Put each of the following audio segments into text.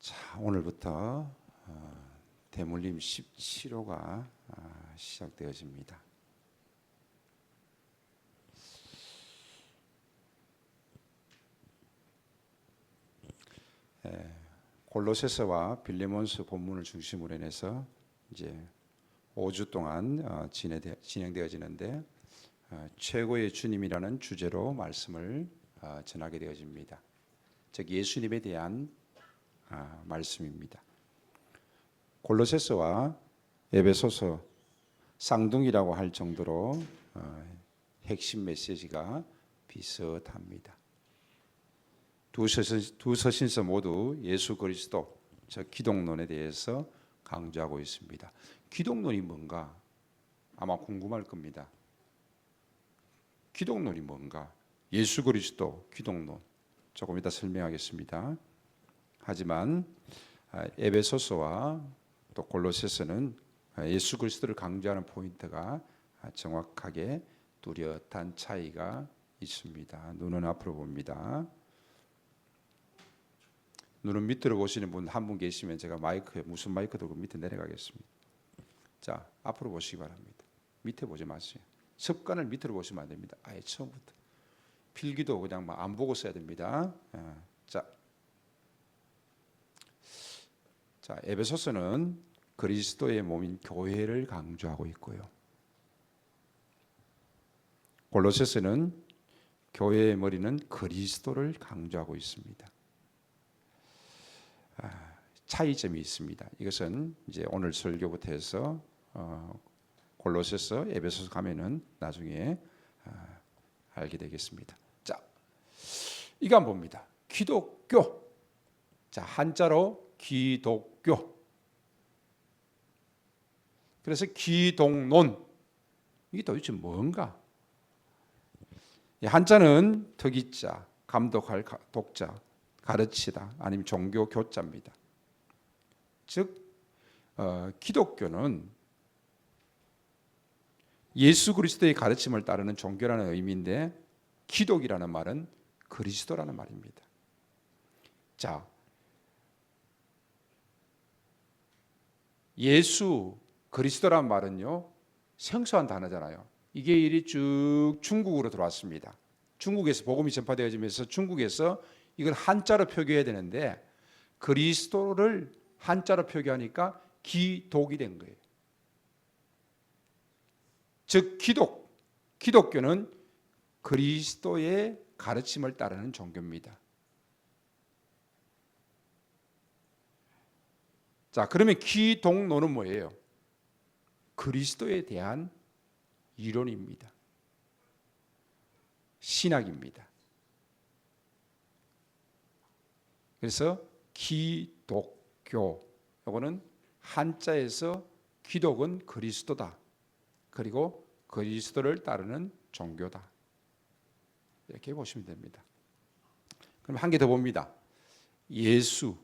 자, 오늘부터 대물림 17호가 시작되어집니다. 골로새서와 빌레몬서 본문을 중심으로 해서 이제 5주 동안 진행되어지는데 최고의 주님이라는 주제로 말씀을 전하게 되어집니다. 즉 예수님에 대한 말씀입니다. 골로새서와 에베소서 쌍둥이라고 할 정도로 핵심 메시지가 비슷합니다. 두 서신서 모두 예수 그리스도, 즉 기독론에 대해서 강조하고 있습니다. 기독론이 뭔가 아마 궁금할 겁니다. 기독론이 뭔가? 예수 그리스도, 기독론 조금 이따 설명하겠습니다. 하지만 에베소서와 또 골로새서는 예수 그리스도를 강조하는 포인트가 정확하게 뚜렷한 차이가 있습니다. 눈은 앞으로 봅니다. 눈은 밑으로 보시는 분 한 분 계시면 제가 무슨 마이크 들고 밑에 내려가겠습니다. 자, 앞으로 보시기 바랍니다. 밑에 보지 마세요. 습관을 밑으로 보시면 안 됩니다. 아예 처음부터. 필기도 그냥 안 보고 써야 됩니다. 자, 에베소서는 그리스도의 몸인 교회를 강조하고 있고요. 골로새서는 교회의 머리는 그리스도를 강조하고 있습니다. 차이점이 있습니다. 이것은 이제 오늘 설교부터 해서 골로새서, 에베소서 가면은 나중에 알게 되겠습니다. 자, 이거 한번 봅니다. 기독교. 자, 한자로 기독교. 그래서 기독론. 이게 도대체 뭔가? 한자는 특이자, 감독할 독자, 가르치다, 아니면 종교 교자입니다. 즉 기독교는 예수 그리스도의 가르침을 따르는 종교라는 의미인데 기독이라는 말은 그리스도라는 말입니다. 자, 예수 그리스도라는 말은요 생소한 단어잖아요. 이게 일이 쭉 중국으로 들어왔습니다. 중국에서 복음이 전파되어지면서 중국에서 이걸 한자로 표기해야 되는데 그리스도를 한자로 표기하니까 기독이 된 거예요. 즉 기독교는 그리스도의 가르침을 따르는 종교입니다. 자, 그러면 기독론은 뭐예요? 그리스도에 대한 이론입니다. 신학입니다. 그래서 기독교, 이거는 한자에서 기독은 그리스도다. 그리고 그리스도를 따르는 종교다. 이렇게 보시면 됩니다. 그럼 한 개 더 봅니다. 예수.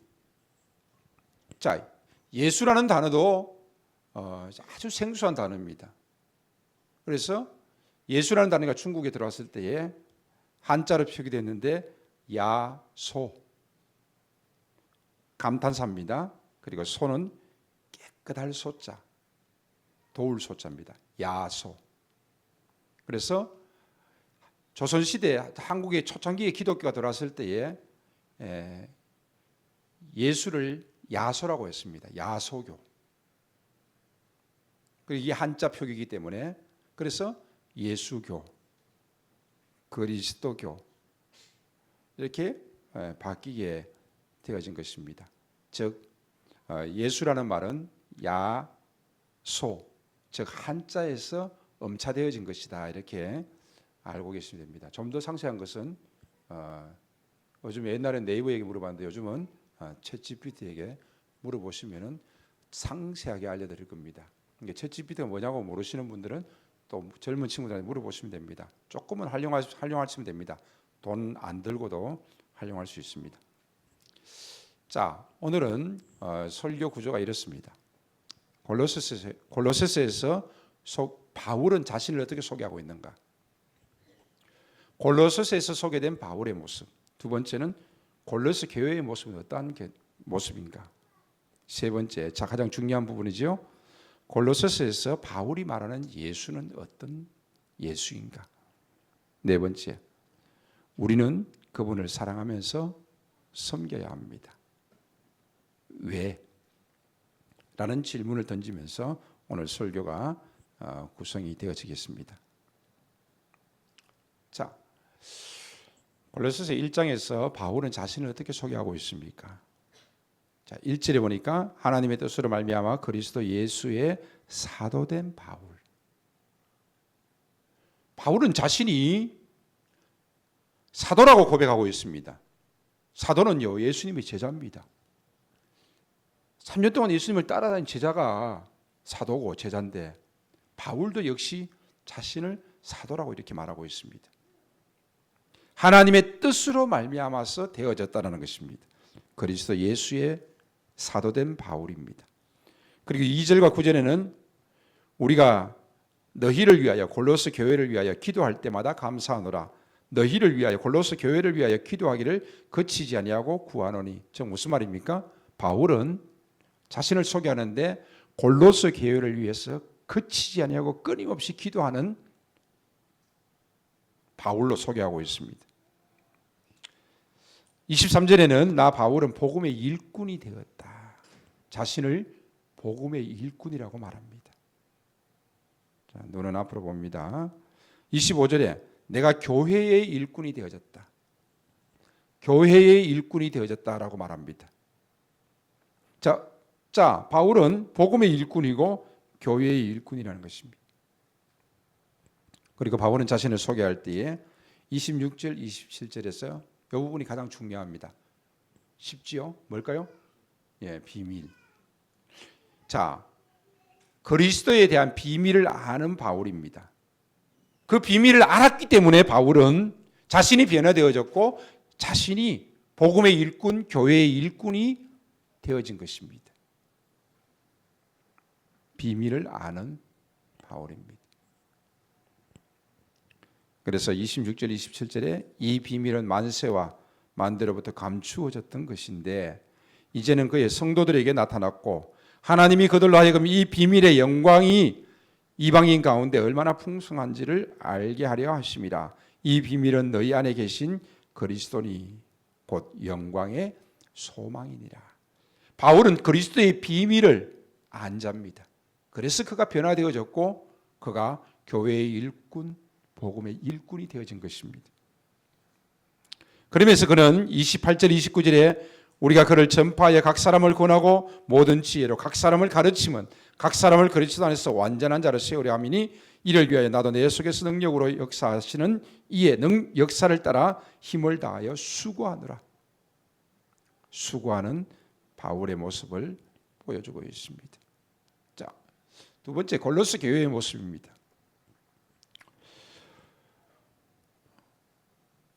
자, 예수라는 단어도 아주 생소한 단어입니다. 그래서 예수라는 단어가 중국에 들어왔을 때에 한자로 표기됐는데 야소, 감탄사입니다. 그리고 소는 깨끗할 소자, 도울 소자입니다. 야소. 그래서 조선시대 한국의 초창기에 기독교가 들어왔을 때에 예수를 야소라고 했습니다. 야소교. 그리고 이게 한자 표기이기 때문에 그래서 예수교, 그리스도교 이렇게 바뀌게 되어진 것입니다. 즉 예수라는 말은 야소, 즉 한자에서 음차되어진 것이다. 이렇게 알고 계시면 됩니다. 좀 더 상세한 것은 요즘 옛날엔 네이버에게 물어봤는데 요즘은 챗GPT에게 물어보시면은 상세하게 알려드릴 겁니다. 그러니까 챗GPT가 뭐냐고 모르시는 분들은 또 젊은 친구들한테 물어보시면 됩니다. 조금은 활용하시면 됩니다. 돈 안 들고도 활용할 수 있습니다. 자, 오늘은 설교 구조가 이렇습니다. 골로새서에서 바울은 자신을 어떻게 소개하고 있는가? 골로새서에서 소개된 바울의 모습. 두 번째는 골로새 교회의 모습은 어떠한 모습인가? 세 번째, 자 가장 중요한 부분이죠. 골로새서에서 바울이 말하는 예수는 어떤 예수인가? 네 번째, 우리는 그분을 사랑하면서 섬겨야 합니다. 왜? 라는 질문을 던지면서 오늘 설교가 구성이 되어지겠습니다. 자, 골로새서 1장에서 바울은 자신을 어떻게 소개하고 있습니까? 자, 1절에 보니까 하나님의 뜻으로 말미암아 그리스도 예수의 사도된 바울. 바울은 자신이 사도라고 고백하고 있습니다. 사도는요, 예수님의 제자입니다. 3년 동안 예수님을 따라다닌 제자가 사도고 제자인데 바울도 역시 자신을 사도라고 이렇게 말하고 있습니다. 하나님의 뜻으로 말미암아서 되어졌다는 것입니다. 그리스도 예수의 사도된 바울입니다. 그리고 2절과 9절에는 우리가 너희를 위하여 골로새 교회를 위하여 기도할 때마다 감사하노라. 너희를 위하여 골로새 교회를 위하여 기도하기를 그치지 아니하고 구하노니. 저 무슨 말입니까? 바울은 자신을 소개하는데 골로새 교회를 위해서 그치지 아니하고 끊임없이 기도하는 바울로 소개하고 있습니다. 23절에는 나 바울은 복음의 일꾼이 되었다. 자신을 복음의 일꾼이라고 말합니다. 자, 눈은 앞으로 봅니다. 25절에 내가 교회의 일꾼이 되어졌다. 교회의 일꾼이 되어졌다라고 말합니다. 자, 바울은 복음의 일꾼이고 교회의 일꾼이라는 것입니다. 그리고 바울은 자신을 소개할 때에 26절, 27절에서 이 부분이 가장 중요합니다. 쉽지요? 뭘까요? 예, 비밀. 자, 그리스도에 대한 비밀을 아는 바울입니다. 그 비밀을 알았기 때문에 바울은 자신이 변화되어졌고 자신이 복음의 일꾼, 교회의 일꾼이 되어진 것입니다. 비밀을 아는 바울입니다. 그래서 26절, 27절에 이 비밀은 만세와 만대로부터 감추어졌던 것인데 이제는 그의 성도들에게 나타났고 하나님이 그들로 하여금 이 비밀의 영광이 이방인 가운데 얼마나 풍성한지를 알게 하려 하심이라. 이 비밀은 너희 안에 계신 그리스도니 곧 영광의 소망이니라. 바울은 그리스도의 비밀을 안 잡니다. 그래서 그가 변화되어졌고 그가 교회의 일꾼, 복음의 일꾼이 되어진 것입니다. 그러면서 그는 28절, 29절에 우리가 그를 전파하여 각 사람을 권하고 모든 지혜로 각 사람을 가르치면 각 사람을 그리스도 안에서 완전한 자로 세우려 함이니 이를 위하여 나도 내 속에서 능력으로 역사하시는 이의 역사를 따라 힘을 다하여 수고하노라. 수고하는 바울의 모습을 보여주고 있습니다. 자, 두 번째 골로새 교회의 모습입니다.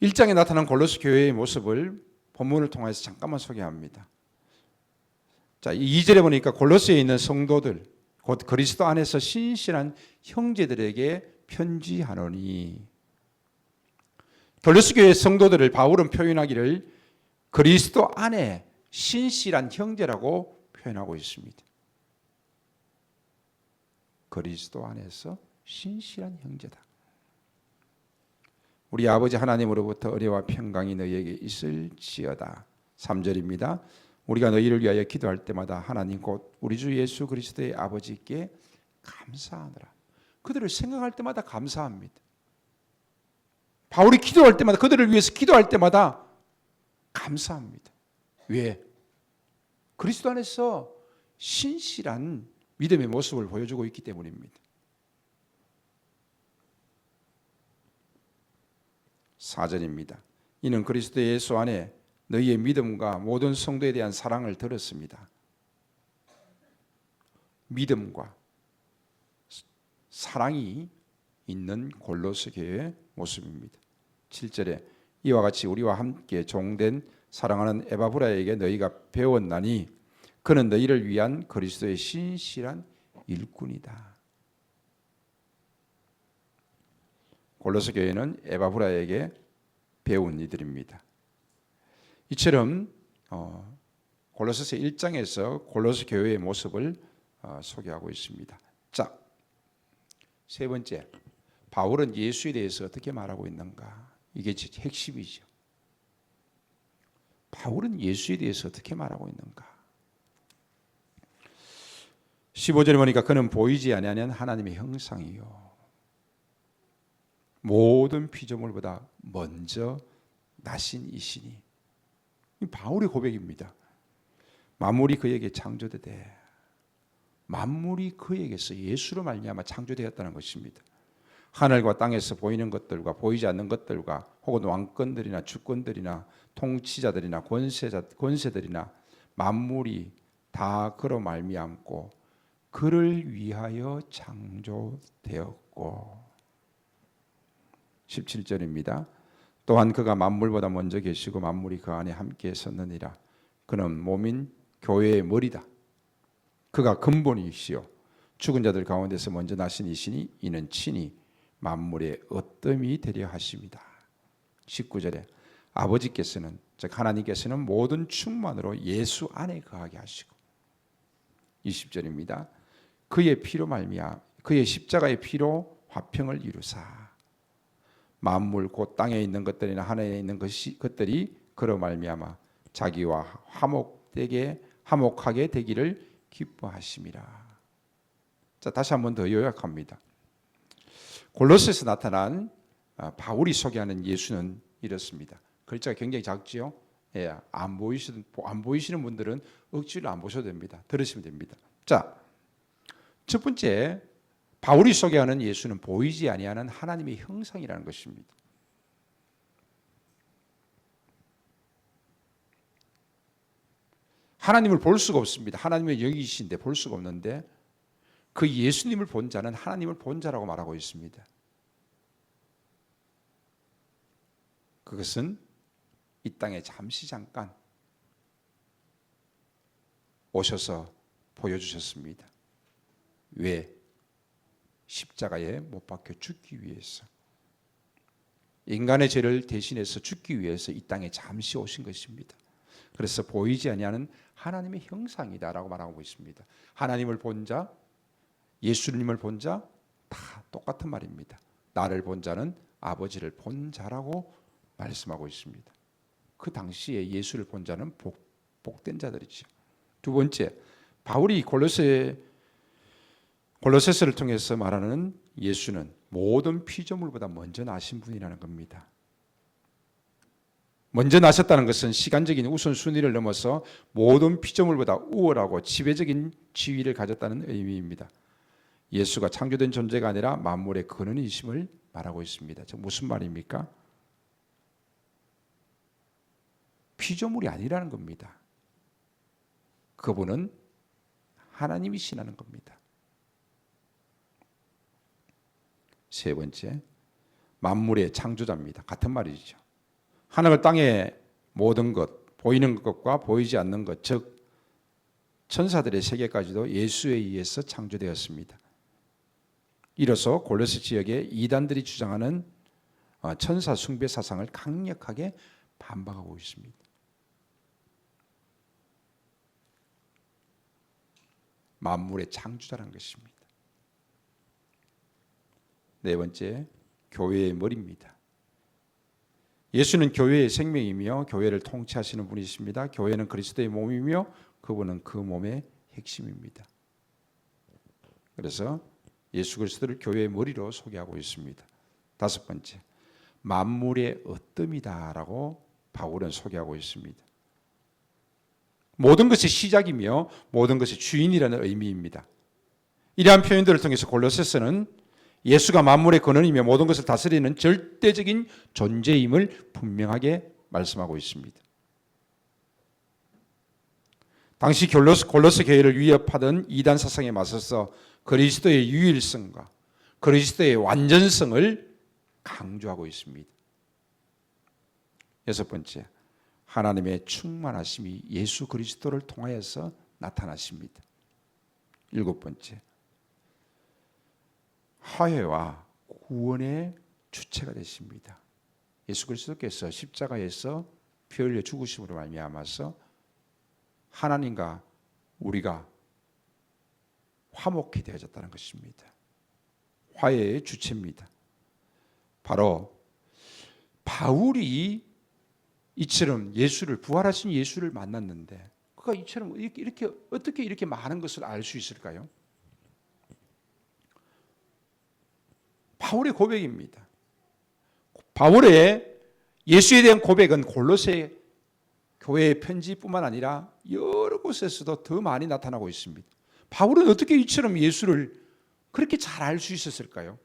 1장에 나타난 골로새 교회의 모습을 본문을 통해서 잠깐만 소개합니다. 자, 2절에 보니까 골로새에 있는 성도들 곧 그리스도 안에서 신실한 형제들에게 편지하노니. 골로새 교회 성도들을 바울은 표현하기를 그리스도 안에 신실한 형제라고 표현하고 있습니다. 그리스도 안에서 신실한 형제다. 우리 아버지 하나님으로부터 은혜와 평강이 너희에게 있을지어다. 3절입니다. 우리가 너희를 위하여 기도할 때마다 하나님 곧 우리 주 예수 그리스도의 아버지께 감사하노라. 그들을 생각할 때마다 감사합니다. 바울이 기도할 때마다 그들을 위해서 기도할 때마다 감사합니다. 왜? 그리스도 안에서 신실한 믿음의 모습을 보여주고 있기 때문입니다. 4절입니다. 이는 그리스도 예수 안에 너희의 믿음과 모든 성도에 대한 사랑을 들었습니다. 믿음과 사랑이 있는 골로새 교회의 모습입니다. 7절에 이와 같이 우리와 함께 종된 사랑하는 에바브라에게 너희가 배웠나니 그는 너희를 위한 그리스도의 신실한 일꾼이다. 골로새 교회는 에바브라에게 배운 이들입니다. 이처럼 골로새서 1장에서 골로새 교회의 모습을 소개하고 있습니다. 자, 세 번째, 바울은 예수에 대해서 어떻게 말하고 있는가? 이게 핵심이죠. 바울은 예수에 대해서 어떻게 말하고 있는가? 15절에 보니까 그는 보이지 아니하는 하나님의 형상이요 모든 피조물보다 먼저 나신 이시니. 이 바울의 고백입니다. 만물이 그에게 창조되되 만물이 그에게서 예수로 말미암아 창조되었다는 것입니다. 하늘과 땅에서 보이는 것들과 보이지 않는 것들과 혹은 왕권들이나 주권들이나 통치자들이나 권세들이나 만물이 다 그로 말미암고 그를 위하여 창조되었고 17절입니다. 또한 그가 만물보다 먼저 계시고 만물이 그 안에 함께 섰느니라. 그는 몸인 교회의 머리다. 그가 근본이시요 죽은 자들 가운데서 먼저 나신 이시니 이는 친히 만물의 어뜸이 되려 하심이다. 19절에 아버지께서는 즉 하나님께서는 모든 충만으로 예수 안에 거하게 하시고 20절입니다. 그의 피로 말미암아 그의 십자가의 피로 화평을 이루사 만물 곧 땅에 있는 것들이나 하늘에 있는 것들이 그로 말미암아 자기와 화목하게 되기를 기뻐하심이라. 자, 다시 한번 더 요약합니다. 골로새에서 나타난 바울이 소개하는 예수는 이렇습니다. 글자가 굉장히 작지요. 예, 안 보이시는 분들은 억지로 안 보셔도 됩니다. 들으시면 됩니다. 자, 첫 번째 바울이 소개하는 예수는 보이지 아니하는 하나님의 형상이라는 것입니다. 하나님을 볼 수가 없습니다. 하나님의 영이신데 볼 수가 없는데 그 예수님을 본 자는 하나님을 본 자라고 말하고 있습니다. 그것은 이 땅에 잠시 잠깐 오셔서 보여주셨습니다. 왜? 십자가에 못 박혀 죽기 위해서. 인간의 죄를 대신해서 죽기 위해서 이 땅에 잠시 오신 것입니다. 그래서 보이지 아니하는 하나님의 형상이다라고 말하고 있습니다. 하나님을 본 자, 예수님을 본 자 다 똑같은 말입니다. 나를 본 자는 아버지를 본 자라고 말씀하고 있습니다. 그 당시에 예수를 본 자는 복된 자들이죠. 두 번째, 바울이 골로새서를 통해서 말하는 예수는 모든 피조물보다 먼저 나신 분이라는 겁니다. 먼저 나셨다는 것은 시간적인 우선순위를 넘어서 모든 피조물보다 우월하고 지배적인 지위를 가졌다는 의미입니다. 예수가 창조된 존재가 아니라 만물의 근원이심을 말하고 있습니다. 저 무슨 말입니까? 피조물이 아니라는 겁니다. 그분은 하나님이시라는 겁니다. 세 번째, 만물의 창조자입니다. 같은 말이죠. 하늘 땅의 모든 것, 보이는 것과 보이지 않는 것, 즉 천사들의 세계까지도 예수에 의해서 창조되었습니다. 이로써 골로새 지역의 이단들이 주장하는 천사 숭배 사상을 강력하게 반박하고 있습니다. 만물의 창조자라는 것입니다. 네 번째, 교회의 머리입니다. 예수는 교회의 생명이며 교회를 통치하시는 분이십니다. 교회는 그리스도의 몸이며 그분은 그 몸의 핵심입니다. 그래서 예수 그리스도를 교회의 머리로 소개하고 있습니다. 다섯 번째, 만물의 어뜸이다라고 바울은 소개하고 있습니다. 모든 것이 시작이며 모든 것이 주인이라는 의미입니다. 이러한 표현들을 통해서 골로새서는 예수가 만물의 근원이며 모든 것을 다스리는 절대적인 존재임을 분명하게 말씀하고 있습니다. 당시 골로새 교회를 위협하던 이단 사상에 맞서서 그리스도의 유일성과 그리스도의 완전성을 강조하고 있습니다. 여섯 번째, 하나님의 충만하심이 예수 그리스도를 통하여서 나타나십니다. 일곱 번째, 화해와 구원의 주체가 되십니다. 예수 그리스도께서 십자가에서 피 흘려 죽으심으로 말미암아서 하나님과 우리가 화목이 되어졌다는 것입니다. 화해의 주체입니다. 바로 바울이 이처럼 예수를, 부활하신 예수를 만났는데 그가 이처럼 이렇게 어떻게 이렇게 많은 것을 알 수 있을까요? 바울의 고백입니다. 바울의 예수에 대한 고백은 골로새 교회의 편지뿐만 아니라 여러 곳에서도 더 많이 나타나고 있습니다. 바울은 어떻게 이처럼 예수를 그렇게 잘 알 수 있었을까요?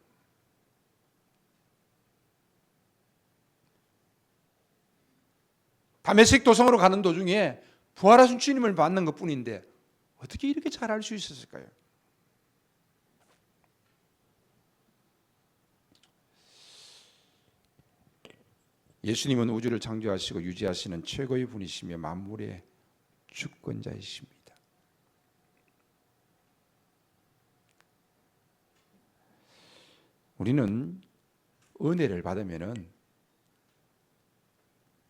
다메섹 도성으로 가는 도중에 부활하신 주님을 만난 것뿐인데 어떻게 이렇게 잘 알 수 있었을까요? 예수님은 우주를 창조하시고 유지하시는 최고의 분이시며 만물의 주권자이십니다. 우리는 은혜를 받으면은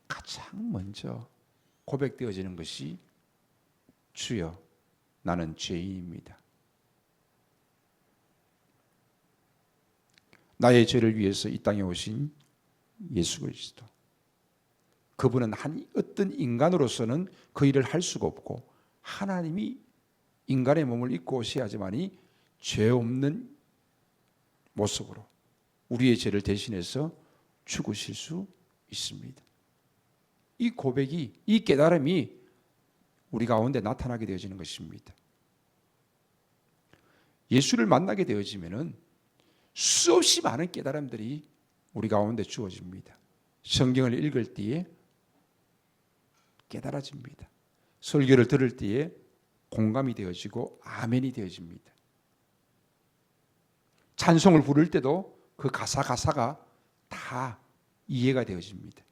가장 먼저 고백되어지는 것이 주여 나는 죄인입니다. 나의 죄를 위해서 이 땅에 오신 예수 그리스도. 그분은 어떤 인간으로서는 그 일을 할 수가 없고 하나님이 인간의 몸을 입고 오셔야지만이 죄 없는 모습으로 우리의 죄를 대신해서 죽으실 수 있습니다. 이 고백이, 이 깨달음이 우리 가운데 나타나게 되어지는 것입니다. 예수를 만나게 되어지면은 수없이 많은 깨달음들이 우리 가운데 주어집니다. 성경을 읽을 때에 깨달아집니다. 설교를 들을 때에 공감이 되어지고 아멘이 되어집니다. 찬송을 부를 때도 그 가사가 다 이해가 되어집니다.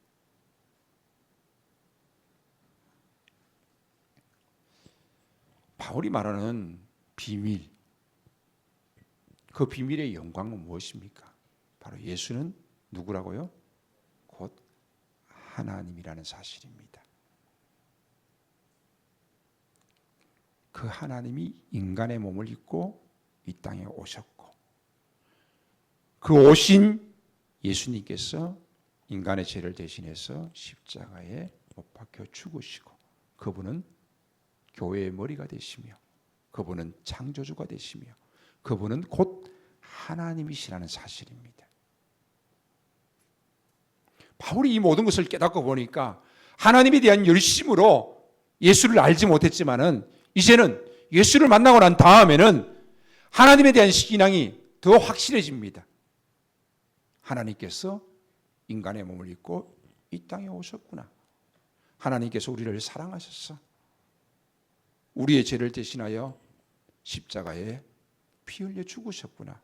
바울이 말하는 비밀, 그 비밀의 영광은 무엇입니까? 바로 예수는 누구라고요? 곧 하나님이라는 사실입니다. 그 하나님이 인간의 몸을 입고 이 땅에 오셨고 그 오신 예수님께서 인간의 죄를 대신해서 십자가에 못 박혀 죽으시고 그분은 교회의 머리가 되시며 그분은 창조주가 되시며 그분은 곧 하나님이시라는 사실입니다. 바울이 이 모든 것을 깨닫고 보니까 하나님에 대한 열심으로 예수를 알지 못했지만은 이제는 예수를 만나고 난 다음에는 하나님에 대한 신앙이 더 확실해집니다. 하나님께서 인간의 몸을 입고 이 땅에 오셨구나. 하나님께서 우리를 사랑하셨어. 우리의 죄를 대신하여 십자가에 피 흘려 죽으셨구나.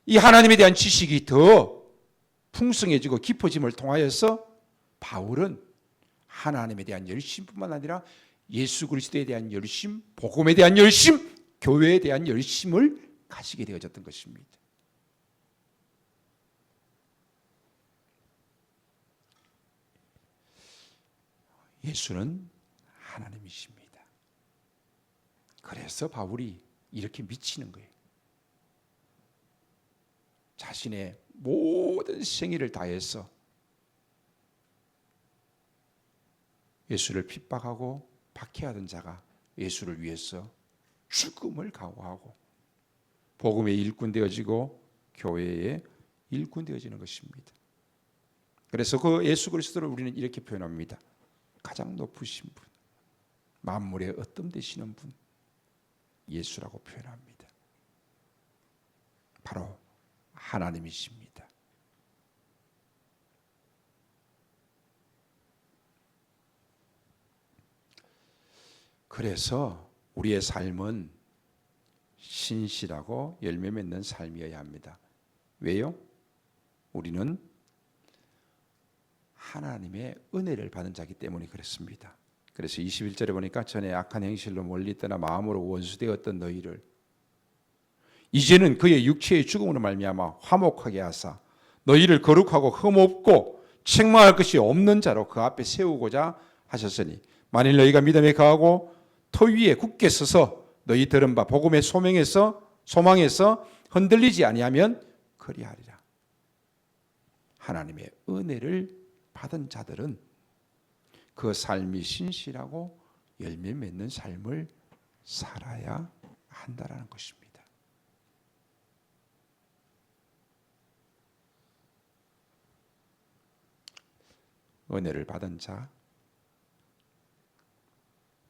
이 하나님에 대한 지식이 더 풍성해지고 깊어짐을 통하여서 바울은 하나님에 대한 열심뿐만 아니라 예수 그리스도에 대한 열심, 복음에 대한 열심, 교회에 대한 열심을 가지게 되어졌던 것입니다. 예수는 하나님이십니다. 그래서 바울이 이렇게 미치는 거예요. 자신의 모든 생애를 다해서 예수를 핍박하고 박해하던 자가 예수를 위해서 죽음을 각오하고 복음의 일꾼 되어지고 교회의 일꾼 되어지는 것입니다. 그래서 그 예수 그리스도를 우리는 이렇게 표현합니다. 가장 높으신 분, 만물의 어뜸 되시는 분, 예수라고 표현합니다. 바로 하나님이십니다. 그래서 우리의 삶은 신실하고 열매 맺는 삶이어야 합니다. 왜요? 우리는 하나님의 은혜를 받은 자이기 때문에 그렇습니다. 그래서 21절에 보니까 전에 악한 행실로 멀리 떠나 마음으로 원수되었던 너희를 이제는 그의 육체의 죽음으로 말미암아 화목하게 하사 너희를 거룩하고 흠없고 책망할 것이 없는 자로 그 앞에 세우고자 하셨으니 만일 너희가 믿음에 거하고 터 위에 굳게 서서 너희 들은 바 복음의 소망에서 흔들리지 아니하면 그리하리라. 하나님의 은혜를 받은 자들은 그 삶이 신실하고 열매 맺는 삶을 살아야 한다라는 것입니다. 은혜를 받은 자,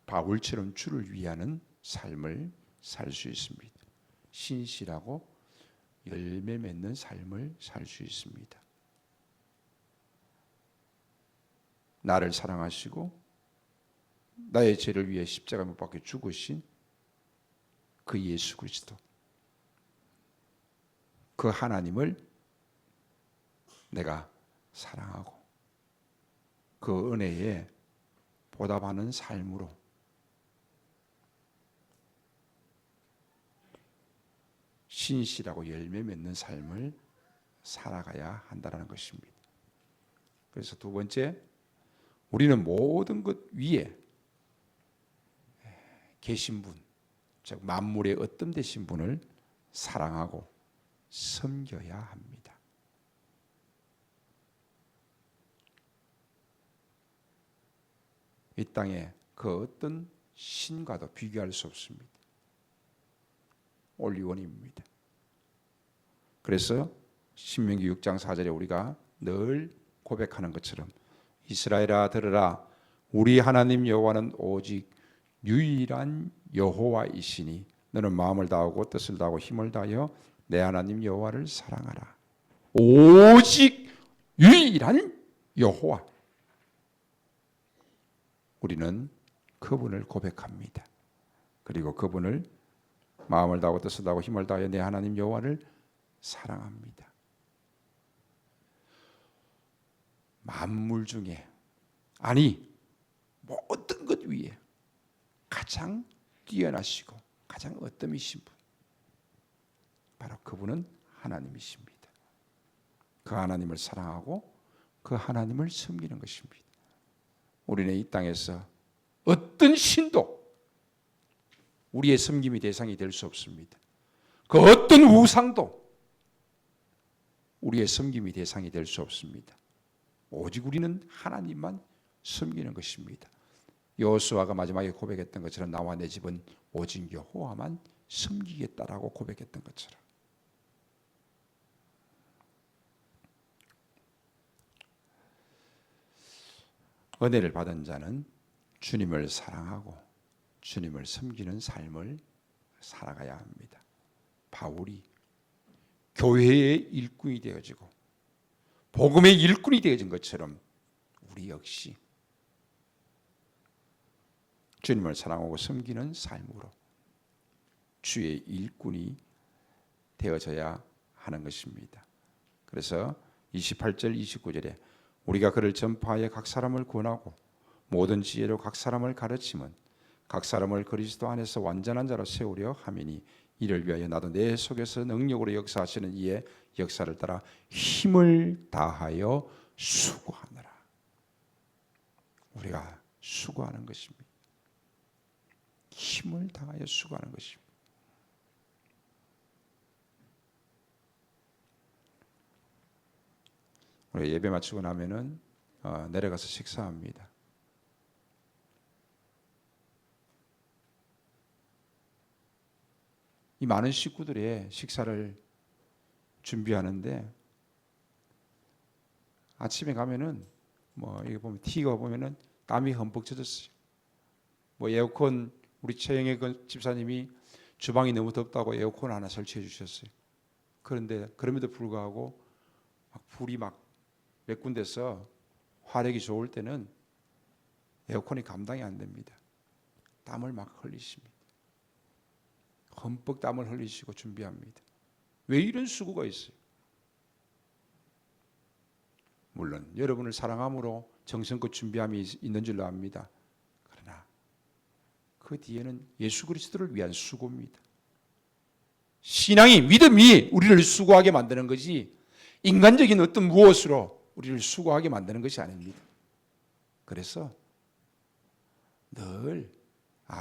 바울처럼 주를 위하는 삶을 살 수 있습니다. 신실하고 열매 맺는 삶을 살 수 있습니다. 나를 사랑하시고 나의 죄를 위해 십자가 못 박혀 죽으신 그 예수 그리스도, 그 하나님을 내가 사랑하고 그 은혜에 보답하는 삶으로 신실하고 열매 맺는 삶을 살아가야 한다는 것입니다. 그래서 두 번째, 우리는 모든 것 위에 계신 분, 즉 만물의 어떤 되신 분을 사랑하고 섬겨야 합니다. 이 땅에 그 어떤 신과도 비교할 수 없습니다. 올리원입니다. 그래서 신명기 6장 4절에 우리가 늘 고백하는 것처럼 이스라엘아 들으라, 우리 하나님 여호와는 오직 유일한 여호와이시니 너는 마음을 다하고 뜻을 다하고 힘을 다하여 내 하나님 여호와를 사랑하라. 오직 유일한 여호와. 우리는 그분을 고백합니다. 그리고 그분을 마음을 다하고 뜻을 다하고 힘을 다하여 내 하나님 여호와를 사랑합니다. 만물 중에, 아니 모든 것 위에 가장 뛰어나시고 가장 어뜸이신 분, 바로 그분은 하나님이십니다. 그 하나님을 사랑하고 그 하나님을 섬기는 것입니다. 우리는 이 땅에서 어떤 신도 우리의 섬김의 대상이 될 수 없습니다. 그 어떤 우상도 우리의 섬김의 대상이 될 수 없습니다. 오직 우리는 하나님만 섬기는 것입니다. 여호수아가 마지막에 고백했던 것처럼 나와 내 집은 오직 여호와만 섬기겠다라고 고백했던 것처럼 은혜를 받은 자는 주님을 사랑하고 주님을 섬기는 삶을 살아가야 합니다. 바울이 교회의 일꾼이 되어지고 복음의 일꾼이 되어진 것처럼 우리 역시 주님을 사랑하고 섬기는 삶으로 주의 일꾼이 되어져야 하는 것입니다. 그래서 28절 29절에 우리가 그를 전파하여 각 사람을 구원하고 모든 지혜로 각 사람을 가르치면 각 사람을 그리스도 안에서 완전한 자로 세우려 함이니 이를 위하여 나도 내 속에서 능력으로 역사하시는 이의 역사를 따라 힘을 다하여 수고하느라. 우리가 수고하는 것입니다. 힘을 다하여 수고하는 것입니다. 우리 예배 마치고 나면은 내려가서 식사합니다. 이 많은 식구들의 식사를 준비하는데 아침에 가면은 이거 보면 티가 보면은 땀이 흠뻑 젖었어요. 에어컨 우리 최영애 집사님이 주방이 너무 덥다고 에어컨 하나 설치해 주셨어요. 그런데 그럼에도 불구하고 불이 몇 군데서 화력이 좋을 때는 에어컨이 감당이 안 됩니다. 땀을 막 흘리십니다. 흠뻑 땀을 흘리시고 준비합니다. 왜 이런 수고가 있어요? 물론 여러분을 사랑함으로 정성껏 준비함이 있는 줄로 압니다. 그러나 그 뒤에는 예수 그리스도를 위한 수고입니다. 신앙이, 믿음이 우리를 수고하게 만드는 거지 인간적인 어떤 무엇으로 우리를 수고하게 만드는 것이 아닙니다. 그래서 늘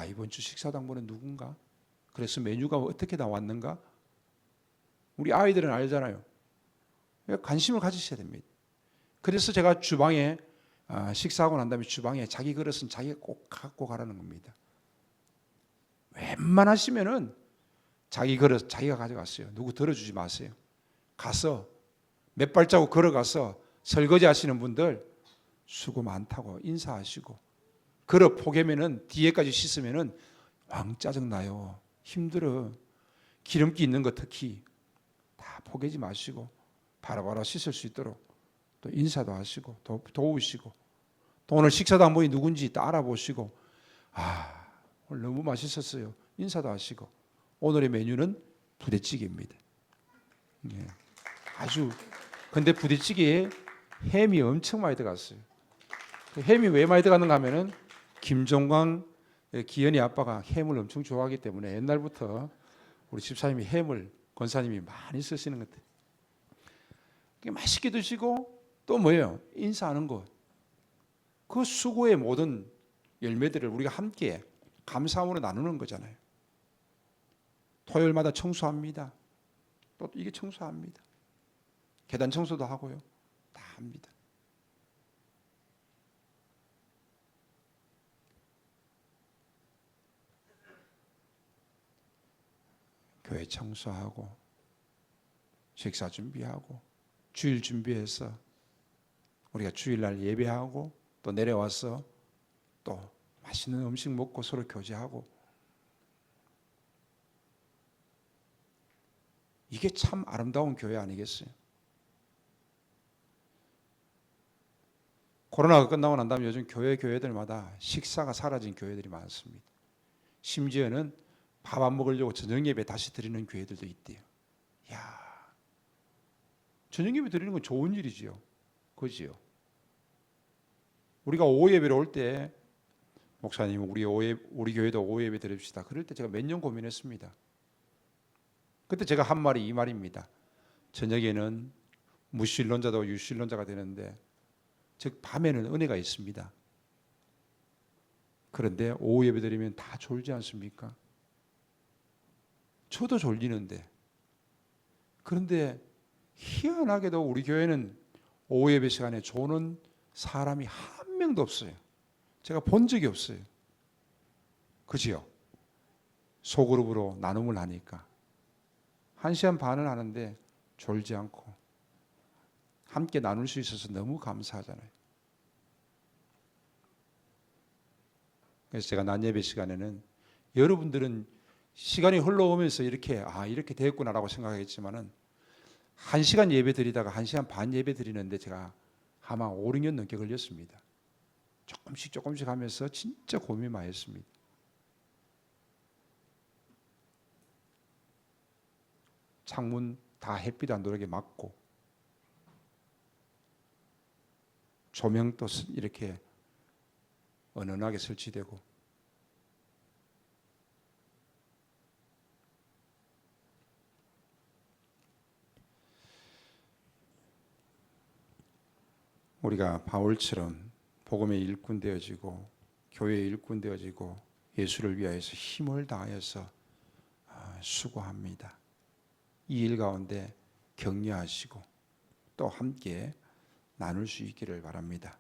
이번 주 식사당번은 누군가? 그래서 메뉴가 어떻게 나왔는가? 우리 아이들은 알잖아요. 관심을 가지셔야 됩니다. 그래서 제가 주방에 식사하고 난 다음에 주방에 자기 그릇은 자기가 꼭 갖고 가라는 겁니다. 웬만하시면은 자기 그릇 자기가 가져갔어요. 누구 들어주지 마세요. 가서 몇 발자국 걸어가서 설거지 하시는 분들 수고 많다고 인사하시고, 그릇 포개면은 뒤에까지 씻으면은 왕 짜증나요. 힘들어. 기름기 있는 거 특히 다 포개지 마시고 바로바로 씻을 수 있도록 또 인사도 하시고 도우시고, 또 오늘 식사당번이 누군지 또 알아보시고, 오늘 너무 맛있었어요. 인사도 하시고. 오늘의 메뉴는 부대찌개입니다. 예. 근데 부대찌개에 햄이 엄청 많이 들어갔어요. 햄이 왜 많이 들어갔는가 하면은 김종광 기현이 아빠가 햄을 엄청 좋아하기 때문에 옛날부터 우리 집사님이 햄을 권사님이 많이 쓰시는 것 같아요. 맛있게 드시고 또 뭐예요? 인사하는 것. 그 수고의 모든 열매들을 우리가 함께 감사함으로 나누는 거잖아요. 토요일마다 청소합니다. 또 이게 청소합니다. 계단 청소도 하고요. 다 합니다. 교회 청소하고 식사 준비하고 주일 준비해서 우리가 주일날 예배하고 또 내려와서 또 맛있는 음식 먹고 서로 교제하고, 이게 참 아름다운 교회 아니겠어요? 코로나가 끝나고 난 다음에 요즘 교회들마다 식사가 사라진 교회들이 많습니다. 심지어는 밥 안 먹으려고 저녁 예배 다시 드리는 교회들도 있대요. 이야, 저녁 예배 드리는 건 좋은 일이지요. 그지요? 우리가 오후 예배로 올 때 목사님 우리 교회도 오후 예배 드립시다. 그럴 때 제가 몇 년 고민했습니다. 그때 제가 한 말이 이 말입니다. 저녁에는 무신론자도 유신론자가 되는데, 즉 밤에는 은혜가 있습니다. 그런데 오후 예배 드리면 다 졸지 않습니까? 저도 졸리는데. 그런데 희한하게도 우리 교회는 오후 예배 시간에 조는 사람이 한 명도 없어요. 제가 본 적이 없어요. 그지요? 소그룹으로 나눔을 하니까 1시간 반을 하는데 졸지 않고 함께 나눌 수 있어서 너무 감사하잖아요. 그래서 제가 낮 예배 시간에는 여러분들은 시간이 흘러오면서 이렇게 되었구나라고 생각했지만은 1시간 예배 드리다가 1시간 반 예배 드리는데 제가 아마 5, 6년 넘게 걸렸습니다. 조금씩 하면서 진짜 고민 많이 했습니다. 창문 다 햇빛 안 들어오게 막고, 조명도 이렇게 은은하게 설치되고, 우리가 바울처럼 복음의 일꾼 되어지고 교회의 일꾼 되어지고 예수를 위하여서 힘을 다하여서 수고합니다. 이 일 가운데 격려하시고 또 함께 나눌 수 있기를 바랍니다.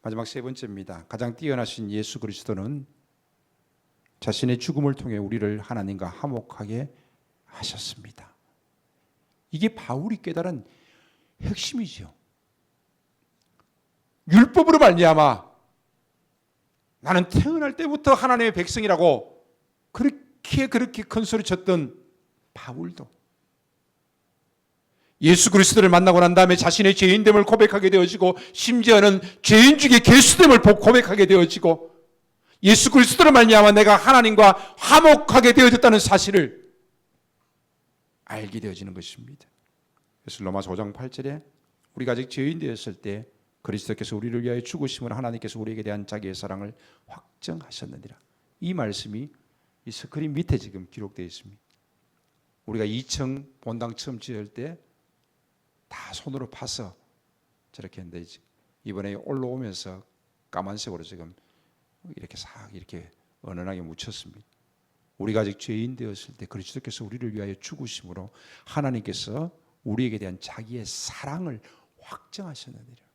마지막 세 번째입니다. 가장 뛰어나신 예수 그리스도는 자신의 죽음을 통해 우리를 하나님과 화목하게 하셨습니다. 이게 바울이 깨달은 핵심이죠. 율법으로 말미암아 나는 태어날 때부터 하나님의 백성이라고 그렇게 큰 소리 쳤던 바울도 예수 그리스도를 만나고 난 다음에 자신의 죄인됨을 고백하게 되어지고, 심지어는 죄인 중에 괴수됨을 고백하게 되어지고, 예수 그리스도로 말미암아 내가 하나님과 화목하게 되어졌다는 사실을 알게 되어지는 것입니다. 그래서 로마서 5장 8절에 우리가 아직 죄인 되었을 때 그리스도께서 우리를 위하여 죽으심으로 하나님께서 우리에게 대한 자기의 사랑을 확정하셨느니라. 이 말씀이 이 스크린 밑에 지금 기록되어 있습니다. 우리가 2층 본당 처음 지을 때 다 손으로 파서 저렇게 했는데 이번에 올라오면서 까만색으로 지금 이렇게 싹 이렇게 은은하게 묻혔습니다. 우리가 아직 죄인 되었을 때 그리스도께서 우리를 위하여 죽으심으로 하나님께서 우리에게 대한 자기의 사랑을 확정하셨느니라.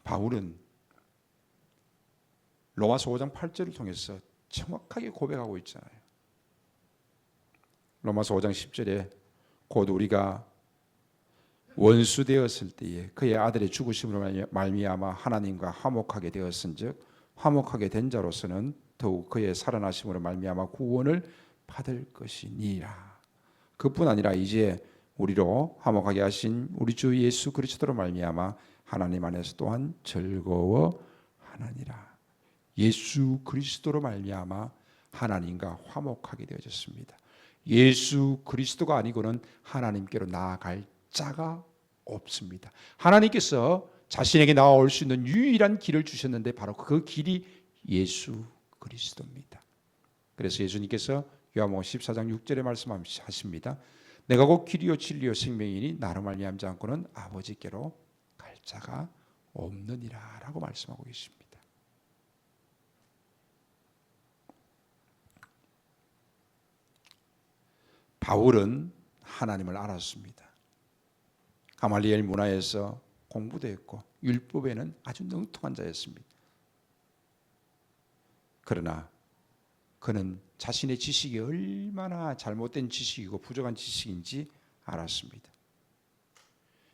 바울은 로마서 5장 8절을 통해서 정확하게 고백하고 있잖아요. 로마서 5장 10절에 곧 우리가 원수 되었을 때에 그의 아들의 죽으심으로 말미암아 하나님과 화목하게 되었은즉 화목하게 된 자로서는 더욱 그의 살아나심으로 말미암아 구원을 받을 것이니라. 그뿐 아니라 이제 우리로 화목하게 하신 우리 주 예수 그리스도로 말미암아 하나님 안에서 또한 즐거워하느니라. 예수 그리스도로 말미암아 하나님과 화목하게 되어졌습니다. 예수 그리스도가 아니고는 하나님께로 나아갈 자가 없습니다. 하나님께서 자신에게 나아올 수 있는 유일한 길을 주셨는데 바로 그 길이 예수 그리스도입니다. 그래서 예수님께서 요한복음 14장 6절에 말씀하십니다. 내가 곧 길이요 진리요 생명이니 나로 말미암지 않고는 아버지께로 갈 자가 없느니라 라고 말씀하고 계십니다. 바울은 하나님을 알았습니다. 가말리엘 문화에서 공부도 했고 율법에는 아주 능통한 자였습니다. 그러나 그는 자신의 지식이 얼마나 잘못된 지식이고 부족한 지식인지 알았습니다.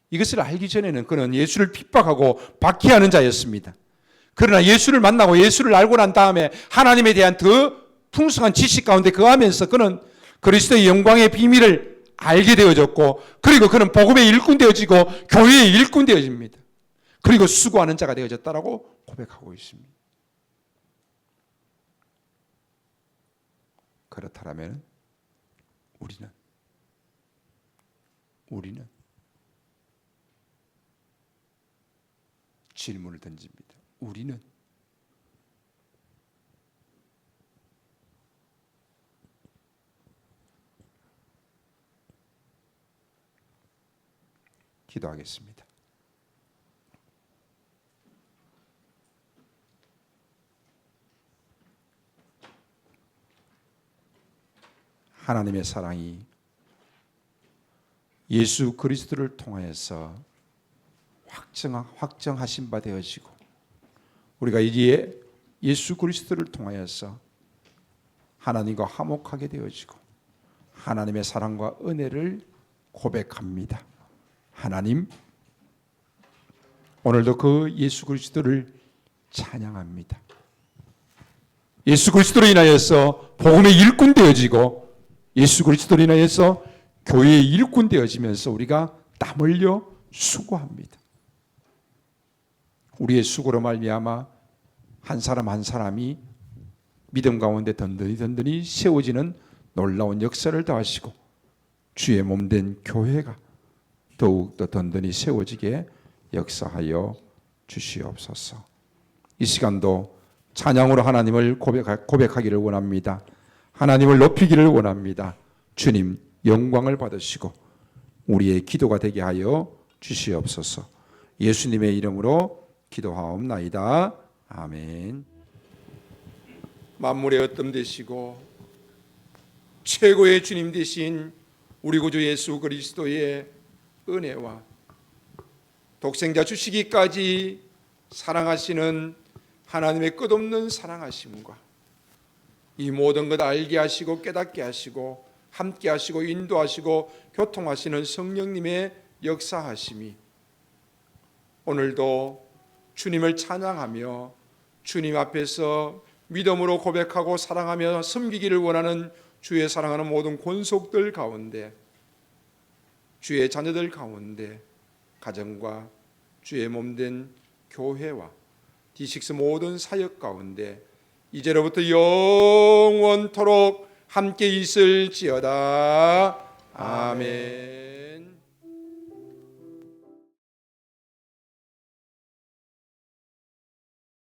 이것을 알기 전에는 그는 예수를 핍박하고 박해하는 자였습니다. 그러나 예수를 만나고 예수를 알고 난 다음에 하나님에 대한 더 풍성한 지식 가운데 거하면서 그는 그리스도의 영광의 비밀을 알게 되어졌고 그리고 그는 복음의 일꾼 되어지고 교회의 일꾼 되어집니다. 그리고 수고하는 자가 되어졌다라고 고백하고 있습니다. 그렇다면 우리는 질문을 던집니다. 우리는 기도하겠습니다. 하나님의 사랑이 예수 그리스도를 통하여서 확정하신 바 되어지고 우리가 이제 예수 그리스도를 통하여서 하나님과 화목하게 되어지고 하나님의 사랑과 은혜를 고백합니다. 하나님, 오늘도 그 예수 그리스도를 찬양합니다. 예수 그리스도로 인하여서 복음의 일꾼 되어지고 예수 그리스도로 인하여서 교회의 일꾼 되어지면서 우리가 땀 흘려 수고합니다. 우리의 수고로 말미암아 한 사람 한 사람이 믿음 가운데 든든히 세워지는 놀라운 역사를 더하시고 주의 몸된 교회가 더욱더 든든히 세워지게 역사하여 주시옵소서. 이 시간도 찬양으로 하나님을 고백하기를 원합니다. 하나님을 높이기를 원합니다. 주님 영광을 받으시고 우리의 기도가 되게 하여 주시옵소서. 예수님의 이름으로 기도하옵나이다. 아멘. 만물의 어뜸 되시고 최고의 주님 되신 우리 구주 예수 그리스도의 은혜와 독생자 주시기까지 사랑하시는 하나님의 끝없는 사랑하심과 이 모든 것 알게 하시고 깨닫게 하시고 함께 하시고 인도하시고 교통하시는 성령님의 역사하심이 오늘도 주님을 찬양하며 주님 앞에서 믿음으로 고백하고 사랑하며 섬기기를 원하는 주의 사랑하는 모든 권속들 가운데 주의 자녀들 가운데 가정과 주의 몸된 교회와 D6 모든 사역 가운데 이제로부터 영원토록 함께 있을지어다. 아멘.